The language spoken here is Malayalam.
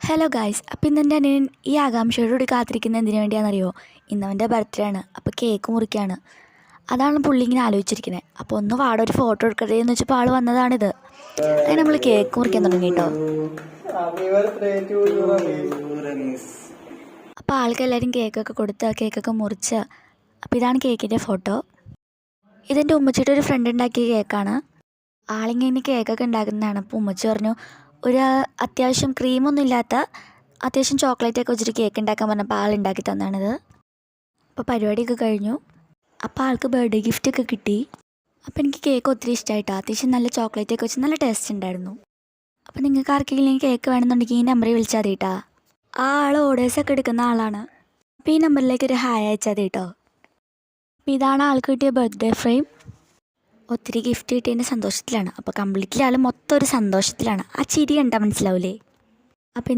ഹലോ ഗായ്സ്, അപ്പോൾ ഇന്നെൻ്റെ അനിയൻ ഈ ആകാംക്ഷയോടുകൂടി കാത്തിരിക്കുന്നത് എന്തിനു വേണ്ടിയാണെന്നറിയോ? ഇന്നവൻ്റെ ബർത്ത്ഡേ ആണ്. അപ്പോൾ കേക്ക് മുറിക്കുകയാണ്. അതാണ് പുള്ളി ഇങ്ങനെ ആലോചിച്ചിരിക്കുന്നത്. അപ്പോൾ ഒന്ന് വാട ഒരു ഫോട്ടോ എടുക്കട്ടെ എന്ന് വെച്ചപ്പോൾ ആൾ വന്നതാണിത്. അങ്ങനെ നമ്മൾ കേക്ക് മുറിക്കാൻ തുടങ്ങി കേട്ടോ. അപ്പോൾ ആൾക്ക് എല്ലാവരും കേക്കൊക്കെ കൊടുത്ത് കേക്കൊക്കെ മുറിച്ച്. അപ്പോൾ ഇതാണ് കേക്കിൻ്റെ ഫോട്ടോ. ഇതെൻ്റെ ഉമ്മച്ചിയുടെ ഒരു ഫ്രണ്ട് ഉണ്ടാക്കിയ കേക്കാണ്. ആളിങ്ങനെ കേക്കൊക്കെ ഉണ്ടാക്കുന്നതാണ്. അപ്പോൾ ഉമ്മച്ചി പറഞ്ഞു ഒരു അത്യാവശ്യം ക്രീമൊന്നും ഇല്ലാത്ത അത്യാവശ്യം ചോക്ലേറ്റൊക്കെ വെച്ചിട്ട് കേക്ക് ഉണ്ടാക്കാൻ പറഞ്ഞപ്പോൾ ആൾ ഉണ്ടാക്കി തന്നാണിത്. അപ്പോൾ പരിപാടിയൊക്കെ കഴിഞ്ഞു. അപ്പോൾ ആൾക്ക് ബർത്ത്ഡേ ഗിഫ്റ്റൊക്കെ കിട്ടി. അപ്പോൾ എനിക്ക് കേക്ക് ഒത്തിരി ഇഷ്ടമായിട്ടോ. അത്യാവശ്യം നല്ല ചോക്ലേറ്റൊക്കെ വെച്ച് നല്ല ടേസ്റ്റ് ഉണ്ടായിരുന്നു. അപ്പോൾ നിങ്ങൾക്ക് ആർക്കെങ്കിലും കേക്ക് വേണമെന്നുണ്ടെങ്കിൽ ഈ നമ്പറിൽ വിളിച്ചാൽ മതി കേട്ടോ. ആ ആൾ ഓർഡേഴ്സൊക്കെ എടുക്കുന്ന ആളാണ്. അപ്പോൾ ഈ നമ്പറിലേക്ക് ഒരു ഹായ് അയച്ചാൽ മതി കേട്ടോ. അപ്പോൾ ഇതാണ് ആൾക്ക് കിട്ടിയ ബർത്ത്ഡേ ഫ്രെയിം. ഒത്തിരി ഗിഫ്റ്റ് കിട്ടിയതിൻ്റെ സന്തോഷത്തിലാണ്. അപ്പോൾ കംപ്ലീറ്റ്ലി ആൾ മൊത്തം ഒരു സന്തോഷത്തിലാണ്. ആ ചിരി കണ്ടാൽ മനസ്സിലാവില്ലേ? അപ്പോൾ